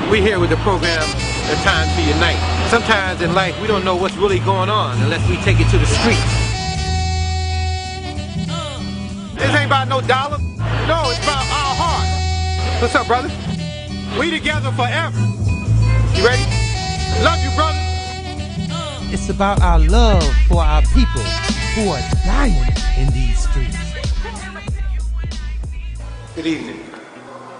We're here with the program, The Time to Unite. Sometimes in life, we don't know what's really going on unless we take it to the streets. This ain't about no dollar. No, it's about our heart. What's up, brother? We together forever. You ready? Love you, brother. It's about our love for our people who are dying in these streets. Good evening.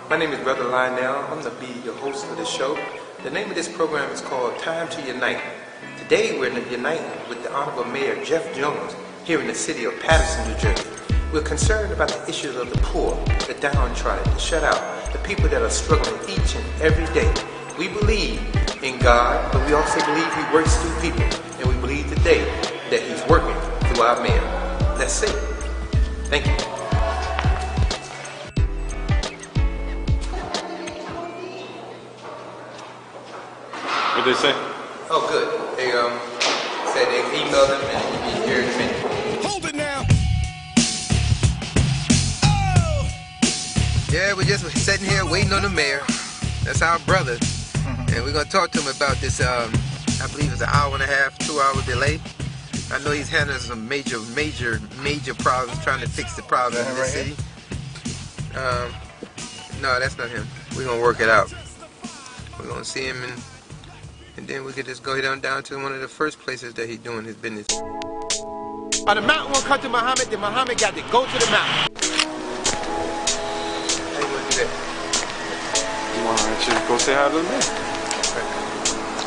My name is Brother Lionell. I'm going to be your host of this show. The name of this program is called Time to Unite. Today we're uniting with the Honorable Mayor Jeff Jones here in the city of Paterson, New Jersey. We're concerned about the issues of the poor, the downtrodden, the shut out, the people that are struggling each and every day. We believe in God, but we also believe He works through people. And we believe today that He's working through our mayor. Let's see. Thank you. What did they say? Oh, good. They said they emailed him and he'll be here in a minute. Hold it now. Yeah, we're just sitting here waiting on the mayor. That's our brother. And we're going to talk to him about this, I believe it's an hour and a half, 2-hour delay. I know he's handling some major problems, trying to fix the problems in the city. No, that's not him. We're going to work it out. We're going to see him and then we could just go down to one of the first places that he's doing his business. The mountain won't come to Muhammad, then Muhammad got to go to the mountain. How you want to do that? Why don't you go say hi to the man?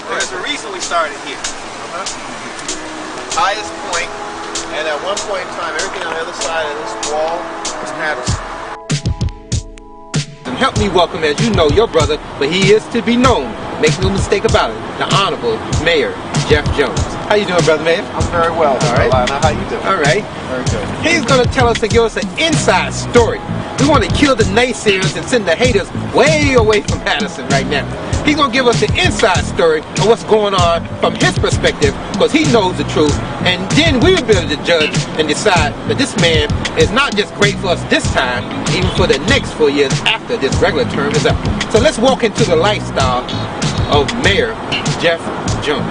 There's a reason we started here. Highest point, and at one point in time, everything on the other side of this wall was Patterson. And help me welcome, as you know, your brother, but he is to be known, make no mistake about it, the Honorable Mayor Jeff Jones. How you doing, Brother Mayor? I'm very well. All right. Now, how you doing? All right. Very good. He's going to tell us and give us an inside story. We want to kill the naysayers and send the haters way away from Paterson right now. He's going to give us the inside story of what's going on from his perspective, because he knows the truth. And then we'll be able to judge and decide that this man is not just great for us this time, even for the next 4 years after this regular term is up. So let's walk into the lifestyle of Mayor Jeff Jones.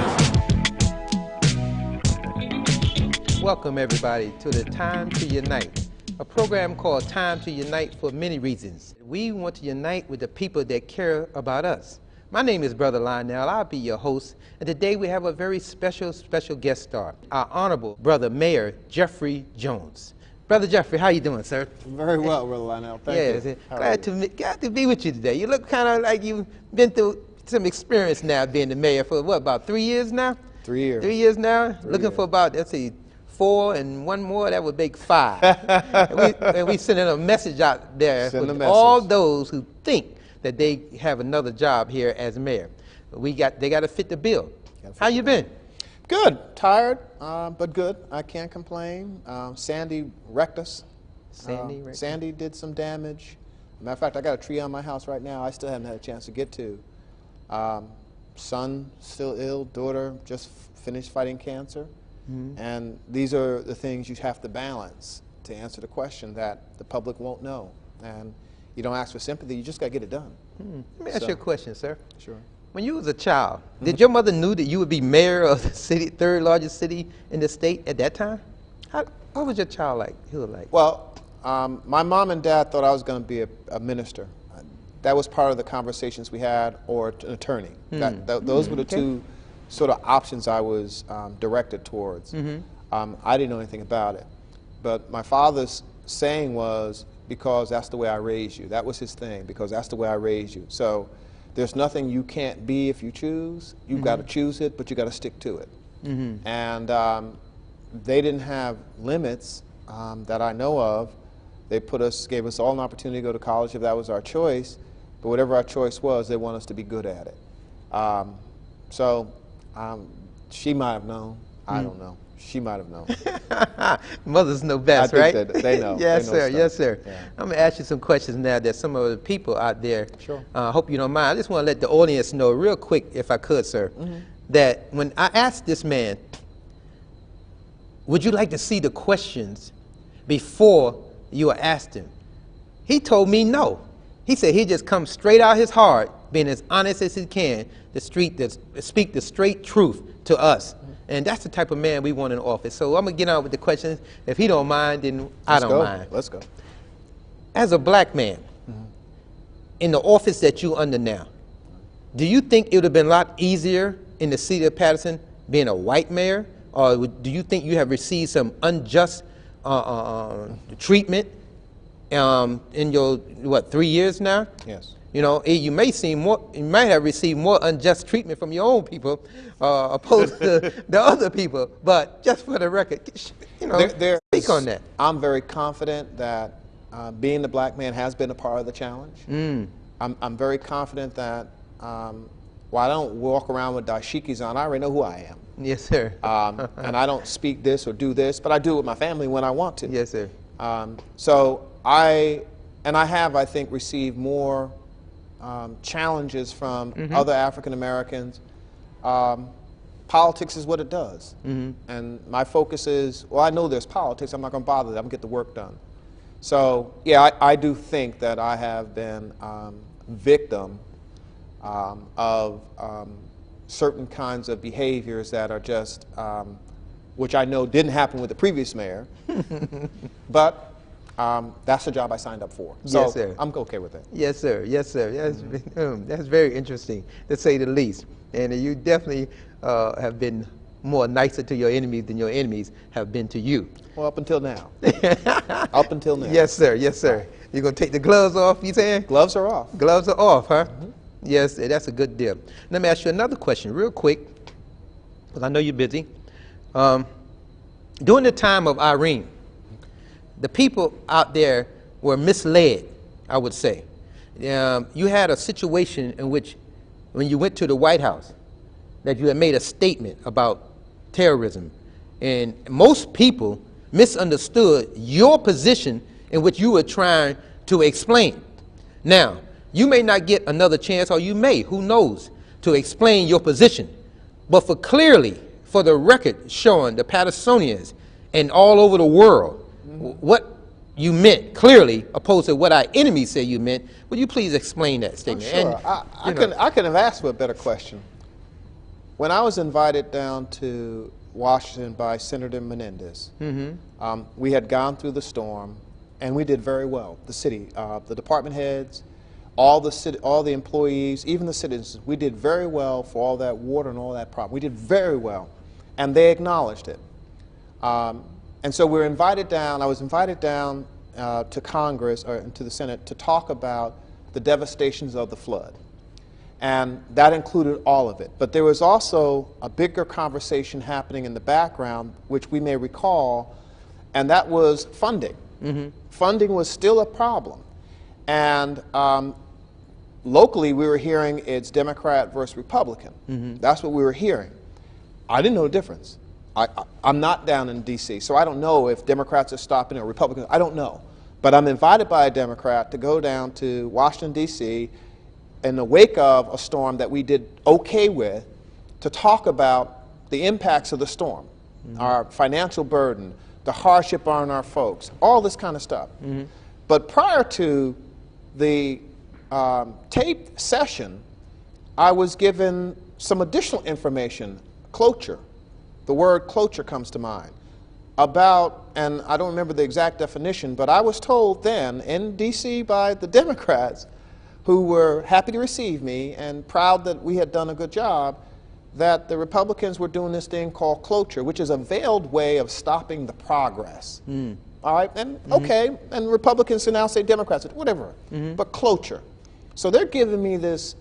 Welcome everybody to the Time to Unite, a program called Time to Unite for many reasons. We want to unite with the people that care about us. My name is Brother Lionell. I'll be your host, and today we have a very special guest star, our Honorable Brother Mayor Jeffrey Jones. Brother Jeffrey, how you doing, sir? Very well, Brother Lionell. Thank you. Glad to be with you today. You look kind of like you've been through some experience now being the mayor for what, about 3 years now? 3 years. 3 years now? Looking for about, let's see, 4 and one more, that would make 5. and we sending a message out there for all those who think that they have another job here as mayor. They got to fit the bill. How you been? Good. Tired, but good. I can't complain. Sandy wrecked us. Sandy did some damage. Matter of fact, I got a tree on my house right now I still haven't had a chance to get to. Son still ill, daughter just finished fighting cancer. And these are the things you have to balance to answer the question that the public won't know. And you don't ask for sympathy, you just got to get it done. Let me ask you a question, sir. Sure. When you was a child, did your mother knew that you would be mayor of the city, third largest city in the state at that time? What was your child like? He was like? Well, my mom and dad thought I was going to be a minister. That was part of the conversations we had, or an attorney. Those were the two sort of options I was directed towards. I didn't know anything about it. But my father's saying was, because that's the way I raised you. That was his thing, because that's the way I raised you. So there's nothing you can't be if you choose. You've got to choose it, but you got to stick to it. And they didn't have limits that I know of. They gave us all an opportunity to go to college if that was our choice. But whatever our choice was, they want us to be good at it. She might have known. I don't know. She might have known. Mothers know best, I think right? That they know. Yes, they know sir. stuff. Yes, sir. Yeah. I'm going to ask you some questions now that some of the people out there, Sure. Hope you don't mind. I just want to let the audience know real quick, if I could, sir, that when I asked this man, would you like to see the questions before you asked him? He told me no. He said he just comes straight out his heart being as honest as he can, speak the straight truth to us. And that's the type of man we want in office. So I'm going to get on with the questions. If he don't mind, then I don't mind. Let's go. As a black man, in the office that you're under now, do you think it would have been a lot easier in the city of Patterson being a white mayor? Or do you think you have received some unjust treatment in your, 3 years now? Yes. You know, you might have received more unjust treatment from your own people opposed to the other people. But just for the record, you know, speak on that. I'm very confident that being the black man has been a part of the challenge. I'm very confident that while I don't walk around with dashikis on, I already know who I am. Yes, sir. And I don't speak this or do this, but I do it with my family when I want to. Yes, sir. So I have, I think, received more challenges from other African Americans. Politics is what it does. And my focus is, well, I know there's politics, I'm not going to bother, I'm going to get the work done. So, yeah, I do think that I have been victim of certain kinds of behaviors that are just, which I know didn't happen with the previous mayor, but that's the job I signed up for. So yes, sir. I'm okay with it. Yes, sir. Yes, sir. That's very interesting, to say the least. And you definitely have been more nicer to your enemies than your enemies have been to you. Well, up until now. Up until now. Yes, sir. Yes, sir. You're going to take the gloves off, you saying? Gloves are off. Gloves are off, huh? Yes, that's a good deal. Let me ask you another question real quick, because I know you're busy. During the time of Irene, the people out there were misled, I would say. You had a situation in which, when you went to the White House, that you had made a statement about terrorism, and most people misunderstood your position in which you were trying to explain. Now, you may not get another chance, or you may, who knows, to explain your position, but for the record showing the Pattersonians and all over the world what you meant clearly, opposed to what our enemies say you meant, would you please explain that statement? Sure. And, I could have asked for a better question. When I was invited down to Washington by Senator Menendez, we had gone through the storm, and we did very well. The city, the department heads, all the employees, even the citizens, we did very well for all that water and all that problem. We did very well, and they acknowledged it. And so we were invited down. I was invited down to Congress, or to the Senate, to talk about the devastations of the flood. And that included all of it. But there was also a bigger conversation happening in the background, which we may recall, and that was funding. Funding was still a problem. And locally, we were hearing it's Democrat versus Republican. That's what we were hearing. I didn't know the difference. I'm not down in D.C., so I don't know if Democrats are stopping or Republicans. I don't know. But I'm invited by a Democrat to go down to Washington, D.C., in the wake of a storm that we did okay with, to talk about the impacts of the storm, our financial burden, the hardship on our folks, all this kind of stuff. But prior to the taped session, I was given some additional information, cloture. The word cloture comes to mind, about, and I don't remember the exact definition, but I was told then in D.C. by the Democrats, who were happy to receive me and proud that we had done a good job, that the Republicans were doing this thing called cloture, which is a veiled way of stopping the progress. All right, and okay, and Republicans can now say Democrats, whatever, but cloture. So they're giving me this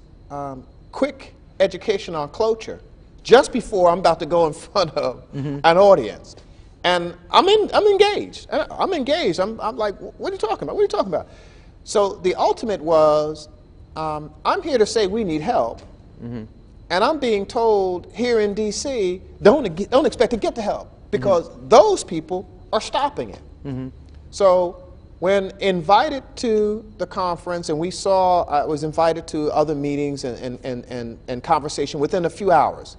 quick education on cloture just before I'm about to go in front of an audience. And I'm engaged. I'm engaged. I'm like, what are you talking about? What are you talking about? So the ultimate was, I'm here to say we need help, and I'm being told here in D.C., don't expect to get the help, because those people are stopping it. So when invited to the conference, and we saw, I was invited to other meetings and conversation within a few hours,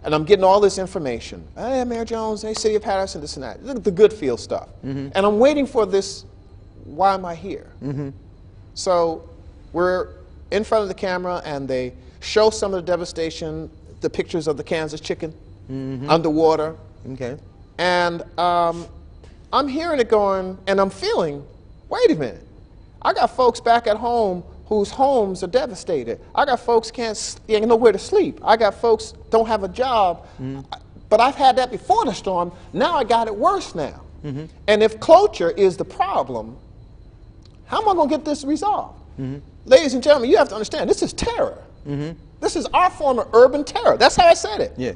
and I'm getting all this information. Hey, Mayor Jones, hey, City of Patterson, this and that, the good feel stuff. And I'm waiting for this, why am I here? So we're in front of the camera and they show some of the devastation, the pictures of the Kansas chicken underwater. Okay. And I'm hearing it going, and I'm feeling, wait a minute. I got folks back at home whose homes are devastated. I got folks can't nowhere to sleep. I got folks don't have a job. But I've had that before the storm. Now I got it worse now. And if culture is the problem, how am I going to get this resolved? Ladies and gentlemen, you have to understand, this is terror. This is our form of urban terror. That's how I said it. Yeah.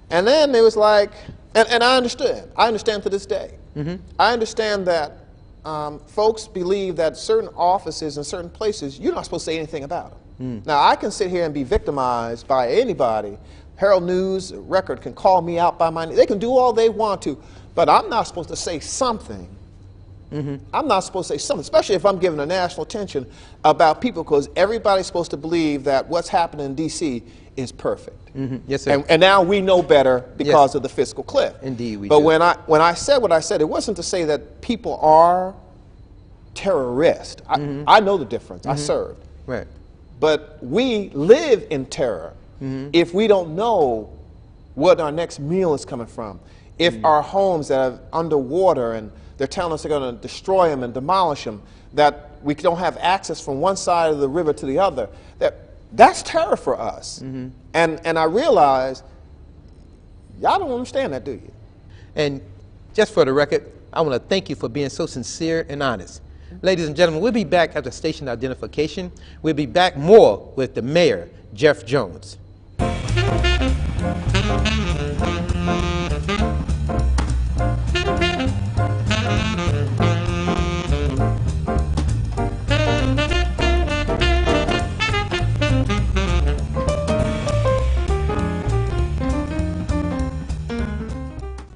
And then it was like, and I understood. I understand to this day. I understand that folks believe that certain offices and certain places, you're not supposed to say anything about them. Now, I can sit here and be victimized by anybody. Herald News, Record can call me out by my name. They can do all they want to, but I'm not supposed to say something. I'm not supposed to say something, especially if I'm giving a national attention about people, because everybody's supposed to believe that what's happening in D.C. is perfect. Yes, sir. And now we know better because of the fiscal cliff. Indeed, we but do. when I said what I said, it wasn't to say that people are terrorists. I know the difference. I served. Right. But we live in terror if we don't know what our next meal is coming from. If our homes that are underwater and they're telling us they're going to destroy them and demolish them, that we don't have access from one side of the river to the other, that's terror for us. And I realize, y'all don't understand that, do you? And just for the record, I want to thank you for being so sincere and honest. Ladies and gentlemen, we'll be back after station identification. We'll be back more with the mayor, Jeff Jones.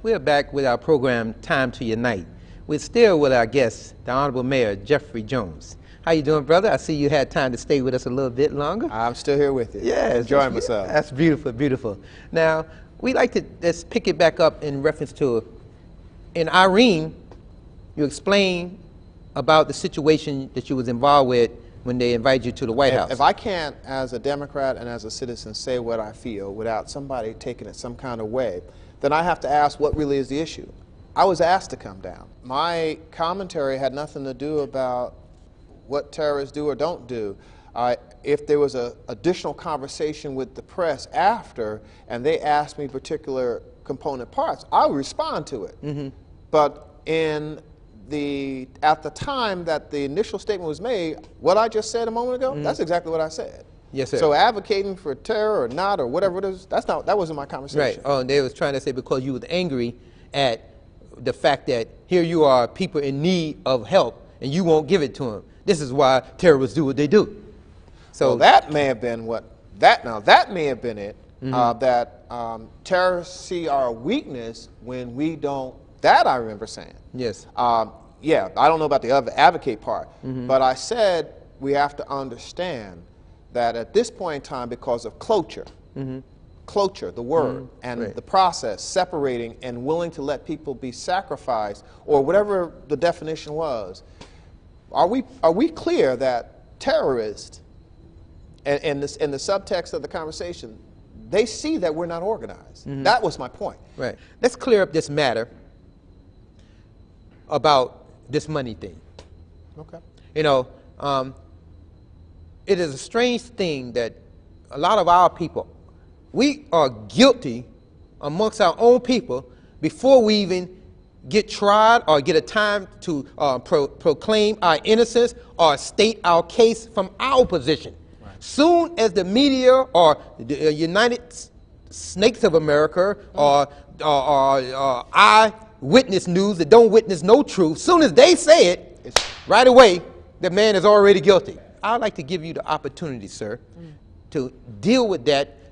We're back with our program, Time to Unite. We're still with our guest, the Honorable Mayor, Jeffrey Jones. How you doing, brother? I see you had time to stay with us a little bit longer. I'm still here with you. Yeah, enjoying myself. That's beautiful, beautiful. Now, we like to let's pick it back up in reference to, in Irene, you explained about the situation that you was involved with when they invited you to the White House. If I can't, as a Democrat and as a citizen, say what I feel without somebody taking it some kind of way, then I have to ask what really is the issue. I was asked to come down. My commentary had nothing to do about what terrorists do or don't do. If there was an additional conversation with the press after and they asked me particular component parts, I would respond to it. But at the time that the initial statement was made, what I just said a moment ago, that's exactly what I said. Yes, sir. So advocating for terror or not or whatever it is, that wasn't my conversation. Right. Oh, and they was trying to say because you was angry at the fact that here you are, people in need of help, and you won't give it to them. This is why terrorists do what they do. So well, that may have been that may have been it. That terrorists see our weakness when we don't. That I remember saying. yes. Yeah, I don't know about the other advocate part, but I said we have to understand that at this point in time, because of cloture, cloture, the word, and Right. the process, separating and willing to let people be sacrificed, or whatever the definition was, are we clear that terrorists, and in the subtext of the conversation, they see that we're not organized. That was my point. Right. Let's clear up this matter about this money thing. Okay. You know, it is a strange thing that a lot of our people, we are guilty amongst our own people before we even get tried or get a time to proclaim our innocence or state our case from our position. Right. Soon as the media or the United Snakes of America or eyewitness news that don't witness no truth, soon as they say it, right away, the man is already guilty. I'd like to give you the opportunity, sir, to deal with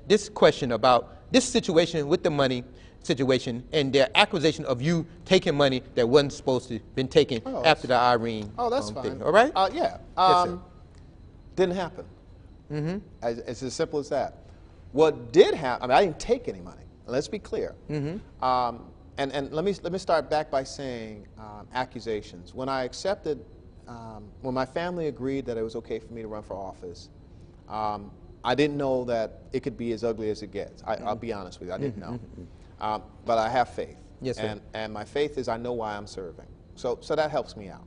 this question about this situation with the money situation and their accusation of you taking money that wasn't supposed to have been taken after the Irene that's thing. fine. All right? Yeah. Yes, sir. Didn't happen. It's as simple as that. What did happen, I mean, I didn't take any money. Let's be clear. And let me start back by saying accusations. When I accepted, when my family agreed that it was okay for me to run for office, I didn't know that it could be as ugly as it gets. I'll be honest with you, I didn't know. But I have faith. Yes, sir. And my faith is I know why I'm serving. So that helps me out.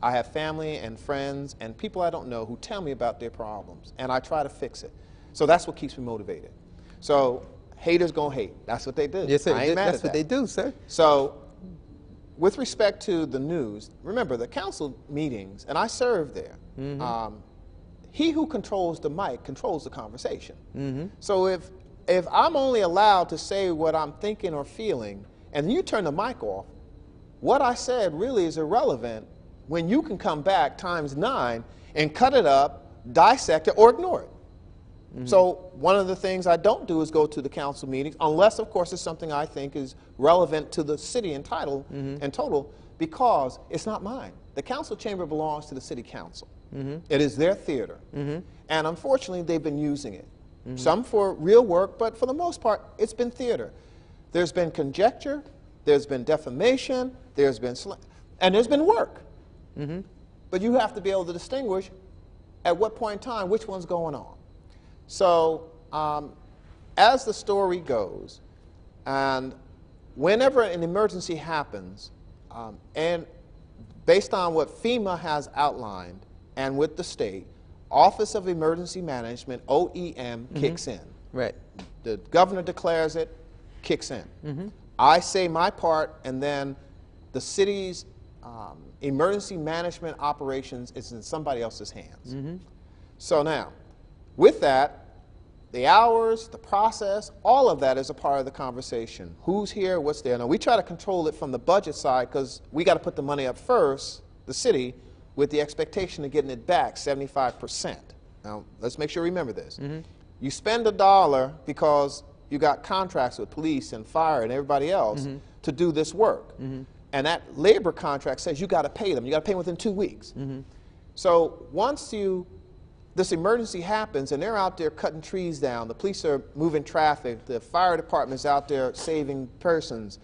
I have family and friends and people I don't know who tell me about their problems, and I try to fix it. So that's what keeps me motivated. So haters gonna hate. That's what they do. Yes, sir. I ain't mad at That's what they do, sir. So with respect to the news, remember the council meetings, and I served there. He who controls the mic controls the conversation. So if I'm only allowed to say what I'm thinking or feeling, and you turn the mic off, what I said really is irrelevant when you can come back ×9 and cut it up, dissect it, or ignore it. So one of the things I don't do is go to the council meetings, unless, of course, it's something I think is relevant to the city in title and total, because it's not mine. The council chamber belongs to the city council. It is their theater. And unfortunately, they've been using it. Some for real work, but for the most part, it's been theater. There's been conjecture, there's been defamation, there's been and there's been work. But you have to be able to distinguish at what point in time which one's going on. So as the story goes, and whenever an emergency happens, and based on what FEMA has outlined and with the state, Office of Emergency Management, OEM, kicks in. Right. The governor declares it, kicks in. I say my part, and then the city's emergency management operations is in somebody else's hands. So now, with that, the hours, the process, all of that is a part of the conversation. Who's here, what's there? Now, we try to control it from the budget side because we got to put the money up first, the city, with the expectation of getting it back 75%. Now, let's make sure we remember this. You spend $1 because you got contracts with police and fire and everybody else to do this work. And that labor contract says you got to pay them. You got to pay them within 2 weeks. So once this emergency happens and they're out there cutting trees down, the police are moving traffic, the fire department's out there saving persons,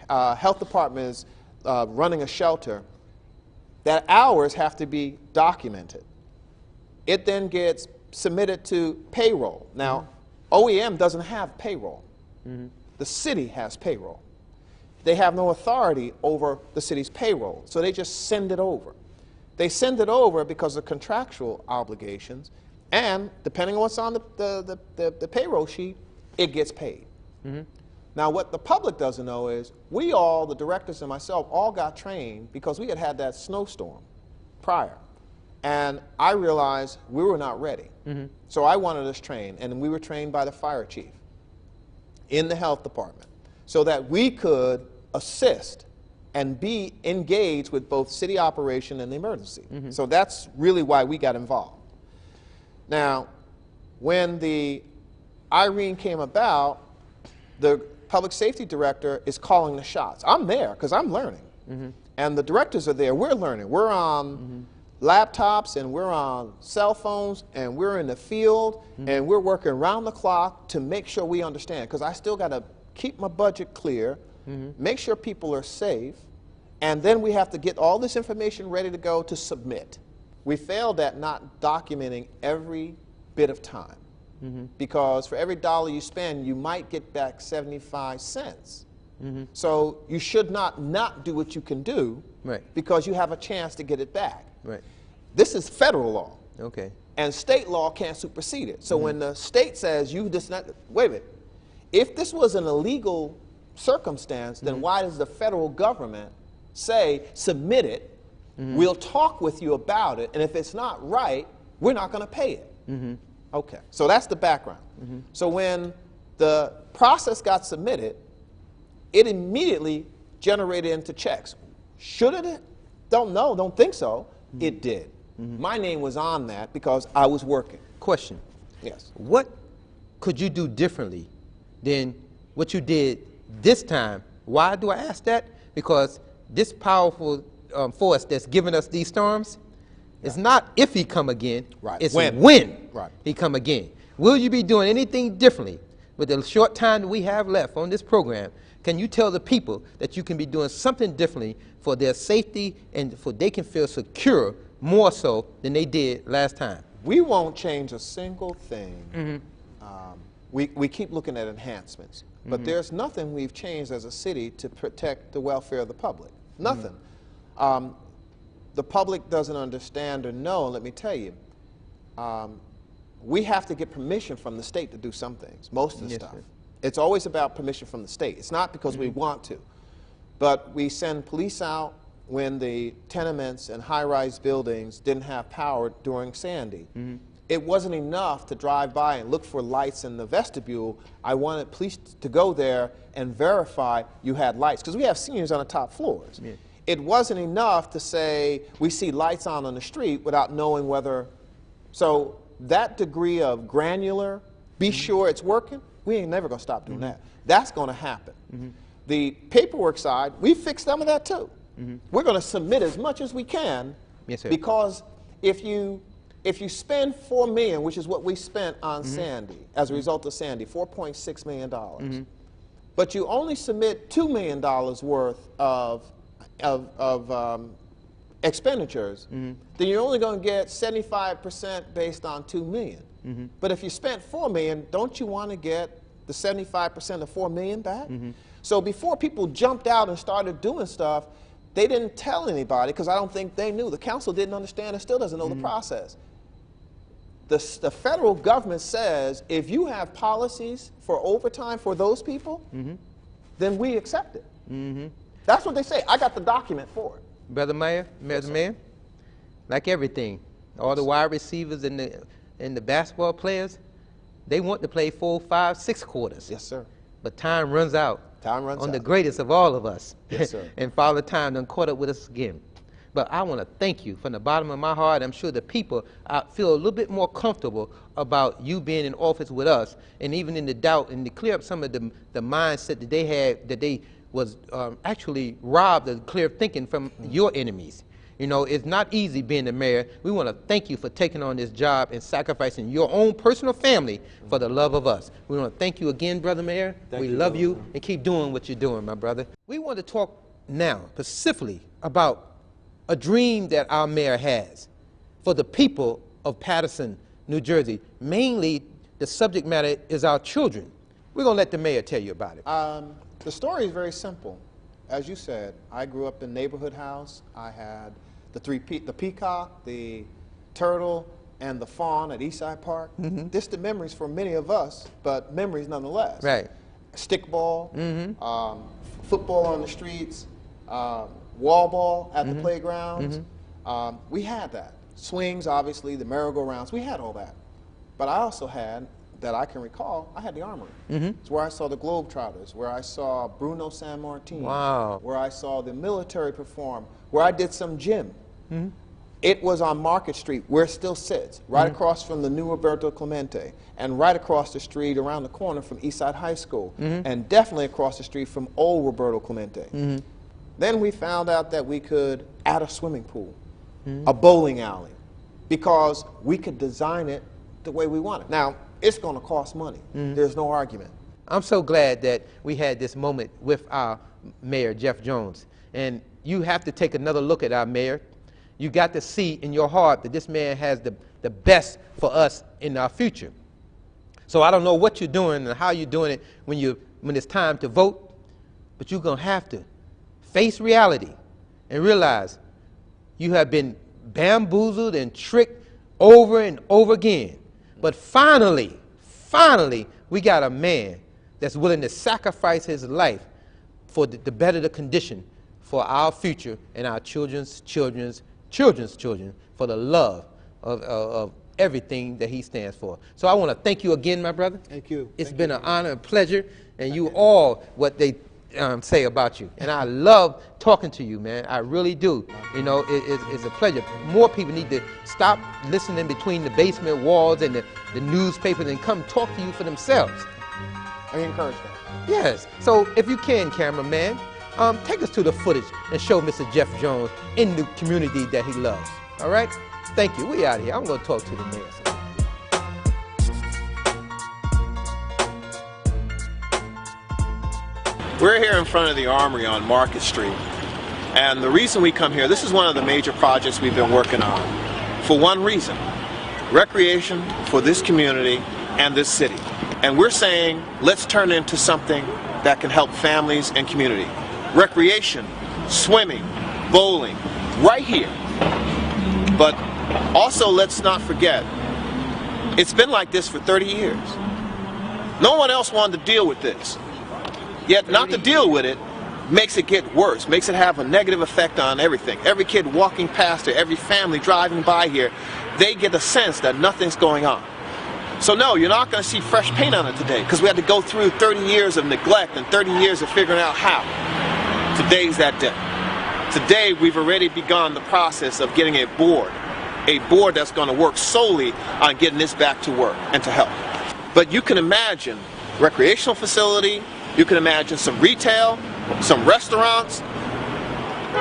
health department is running a shelter, that hours have to be documented. It then gets submitted to payroll. Now, OEM doesn't have payroll. The city has payroll. They have no authority over the city's payroll, so they just send it over. They send it over because of contractual obligations, and depending on what's on the payroll sheet, it gets paid. Now, what the public doesn't know is we all, the directors and myself, all got trained because we had that snowstorm prior. And I realized we were not ready. So I wanted us trained, and we were trained by the fire chief in the health department so that we could assist and be engaged with both city operation and the emergency. So that's really why we got involved. Now, when the Irene came about, the public safety director is calling the shots. I'm there because I'm learning. And the directors are there. We're learning. We're on laptops and we're on cell phones and we're in the field and we're working around the clock to make sure we understand, because I still got to keep my budget clear, make sure people are safe, and then we have to get all this information ready to go to submit. We failed at not documenting every bit of time. Because for every $1 you spend, you might get back 75 cents. So you should not do what you can do, because you have a chance to get it back. This is federal law. And state law can't supersede it. So when the state says you just not, wait a minute, if this was an illegal circumstance, then why does the federal government say submit it, we'll talk with you about it, and if it's not right, we're not going to pay it. Okay, so that's the background. So when the process got submitted, it immediately generated into checks. Should it? Don't know, don't think so. It did. My name was on that because I was working. Question. Yes. What could you do differently than what you did this time? Why do I ask that? Because this powerful force that's giving us these storms, it's not if he come again, it's when he come again. Will you be doing anything differently with the short time that we have left on this program? Can you tell the people that you can be doing something differently for their safety and for they can feel secure more so than they did last time? We won't change a single thing. We keep looking at enhancements, but there's nothing we've changed as a city to protect the welfare of the public. Nothing. The public doesn't understand or know, and let me tell you, we have to get permission from the state to do some things, most of the stuff. Sir. It's always about permission from the state. It's not because we want to, but we send police out when the tenements and high-rise buildings didn't have power during Sandy. It wasn't enough to drive by and look for lights in the vestibule. I wanted police to go there and verify you had lights, because we have seniors on the top floors. Yeah. It wasn't enough to say we see lights on the street without knowing whether. So that degree of granular, be sure it's working, we ain't never going to stop doing that. That's going to happen. The paperwork side, we fixed some of that too. We're going to submit as much as we can, yes, sir. Because if you spend $4 million, which is what we spent on Sandy as a result of Sandy, $4.6 million, but you only submit $2 million worth of expenditures, then you're only going to get 75% based on $2 million. But if you spent $4 million, don't you want to get the 75% of $4 million back? So before people jumped out and started doing stuff, they didn't tell anybody, because I don't think they knew. The council didn't understand and still doesn't know the process. The federal government says if you have policies for overtime for those people, then we accept it. That's what they say. I got the document for it. Brother Mayor, Mr. Mayor, like everything, all the wide receivers and the basketball players, they want to play 4, 5, 6 quarters. Yes, sir. But time runs out. Time runs out. On the greatest of all of us. Yes, sir. And Father Time done caught up with us again. But I want to thank you from the bottom of my heart. I'm sure the people feel a little bit more comfortable about you being in office with us, and even in the doubt, and to clear up some of the mindset that they had, that they was actually robbed of clear thinking from your enemies. You know, it's not easy being the mayor. We want to thank you for taking on this job and sacrificing your own personal family for the love of us. We want to thank you again, Brother Mayor. We love you, and keep doing what you're doing, my brother. We want to talk now specifically about a dream that our mayor has for the people of Paterson, New Jersey. Mainly, the subject matter is our children. We're going to let the mayor tell you about it. The story is very simple. As you said, I grew up in a neighborhood house. I had the peacock, the turtle, and the fawn at Eastside Park. Distant memories for many of us, but memories nonetheless. Right. Stickball, football on the streets, wall ball at the playgrounds. We had that. Swings, obviously, the merry-go-rounds. We had all that. But I also had, that I can recall, I had the Armory. It's where I saw the Globetrotters, where I saw Bruno Sammartino, where I saw the military perform, where I did some gym. It was on Market Street, where it still sits, right across from the new Roberto Clemente, and right across the street, around the corner from Eastside High School, and definitely across the street from old Roberto Clemente. Then we found out that we could add a swimming pool, a bowling alley, because we could design it the way we want it. Now, it's going to cost money. There's no argument. I'm so glad that we had this moment with our mayor, Jeff Jones. And you have to take another look at our mayor. You got to see in your heart that this man has the best for us in our future. So I don't know what you're doing and how you're doing it when it's time to vote, but you're going to have to face reality and realize you have been bamboozled and tricked over and over again. But finally, we got a man that's willing to sacrifice his life for the better the condition for our future and our children's children, for the love of everything that he stands for. So I want to thank you again, my brother. Thank you. It's been an honor and pleasure, and you all what they say about you. And I love talking to you, man. I really do. You know, it's a pleasure. More people need to stop listening between the basement walls and the newspapers and come talk to you for themselves. I encourage that. Yes. So if you can, cameraman, take us to the footage and show Mr. Jeff Jones in the community that he loves. All right? Thank you. We out of here. I'm going to talk to the mayor. We're here in front of the Armory on Market Street, and the reason we come here, this is one of the major projects we've been working on for one reason. recreation for this community and this city. And we're saying, let's turn it into something that can help families and community. Recreation, swimming, bowling, right here. But also, let's not forget, it's been like this for 30 years. No one else wanted to deal with this. Yet not to deal with it makes it get worse, makes it have a negative effect on everything. Every kid walking past it, every family driving by here, they get a sense that nothing's going on. So no, you're not going to see fresh paint on it today, because we had to go through 30 years of neglect and 30 years of figuring out how. Today's that day. Today we've already begun the process of getting a board that's going to work solely on getting this back to work and to help. But you can imagine recreational facility, you can imagine some retail, some restaurants,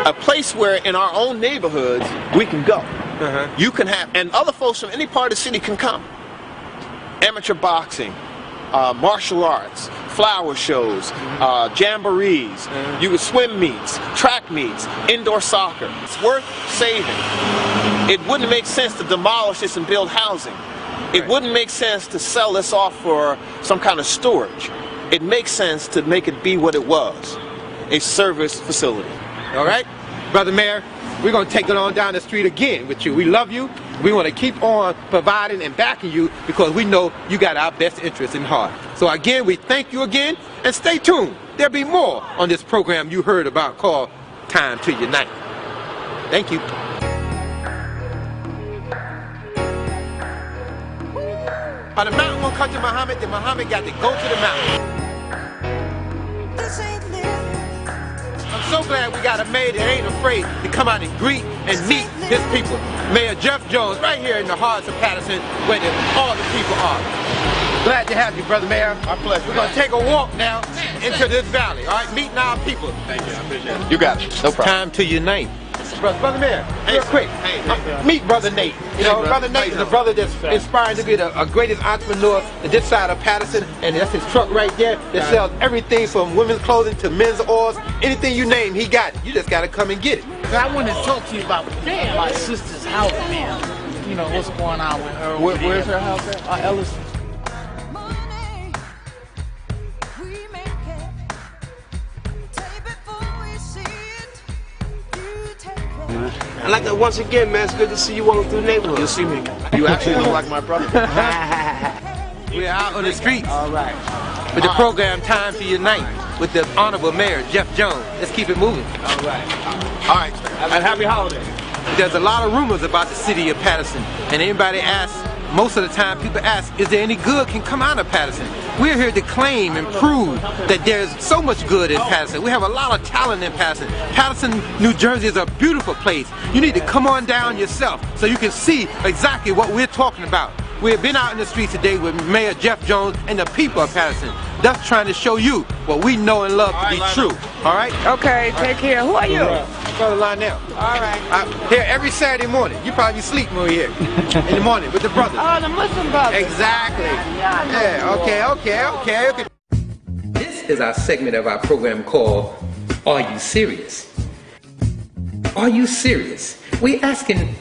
a place where in our own neighborhoods we can go. You can have, and other folks from any part of the city can come. Amateur boxing, martial arts, flower shows, jamborees, you can swim meets, track meets, indoor soccer. It's worth saving. It wouldn't make sense to demolish this and build housing. It wouldn't make sense to sell this off for some kind of storage. It makes sense to make it be what it was, a service facility. All right? Brother Mayor, we're going to take it on down the street again with you. We love you. We want to keep on providing and backing you because we know you got our best interests in heart. So again, we thank you again, and stay tuned. There'll be more on this program you heard about called Time to Unite. Thank you. The mountain won't come to Muhammad, then Muhammad got to go to the mountain. I'm so glad we got a mayor that ain't afraid to come out and greet and meet his people. Mayor Jeff Jones, right here in the heart of Patterson, where all the people are. Glad to have you, Brother Mayor. Our pleasure. We're going to take a walk now into this valley, all right? Meeting our people. Thank you, I appreciate it. You got it, no problem. Time to unite. Brother Mayor, real quick, meet Brother Nate. You know, Brother Nate is a brother that's inspiring to be the greatest entrepreneur in this side of Patterson, and that's his truck right there that sells everything from women's clothing to men's oils. Anything you name, he got it. You just got to come and get it. I want to talk to you about my sister's house, man. You know, what's going on with her. Where's her house at? Ellison. I'd like to once again, man, it's good to see you walking through the neighborhood. You'll see me. You actually look like my brother. We're out on the streets. All right. With the program Time to Unite with the Honorable Mayor Jeff Jones. Let's keep it moving. All right. All right. And happy holidays. There's a lot of rumors about the city of Patterson, and anybody asks, most of the time people ask, is there any good can come out of Patterson? We're here to claim and prove that there's so much good in Patterson. We have a lot of talent in Patterson. Patterson, New Jersey is a beautiful place. You need to come on down yourself so you can see exactly what we're talking about. We've been out in the streets today with Mayor Jeff Jones and the people of Patterson. That's trying to show you what we know and love to be true. All right? Okay, take care. Who are you? Brother Lionell. All right. I'm here every Saturday morning. You probably sleep when we're here in the morning with the brothers. Oh, the Muslim brothers. Exactly. Yeah, okay. This is our segment of our program called Are You Serious? Are you serious? We're asking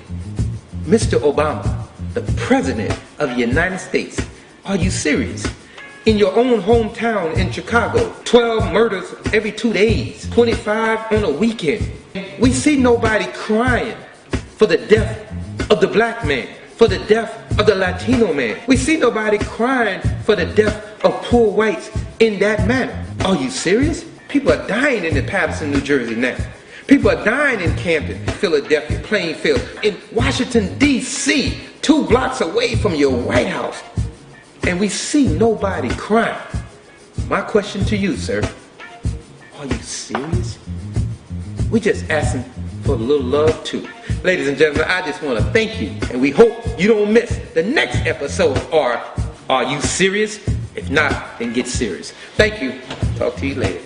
Mr. Obama, the President of the United States, are you serious? In your own hometown in Chicago, 12 murders every 2 days, 25 on a weekend. We see nobody crying for the death of the black man, for the death of the Latino man. We see nobody crying for the death of poor whites in that manner. Are you serious? People are dying in Patterson, New Jersey now. People are dying in Camden, Philadelphia, Plainfield, in Washington, D.C., 2 blocks away from your White House. And we see nobody crying. My question to you, sir, are you serious? We just asking for a little love too. Ladies and gentlemen, I just want to thank you, and we hope you don't miss the next episode of Are You Serious? If not, then get serious. Thank you. Talk to you later.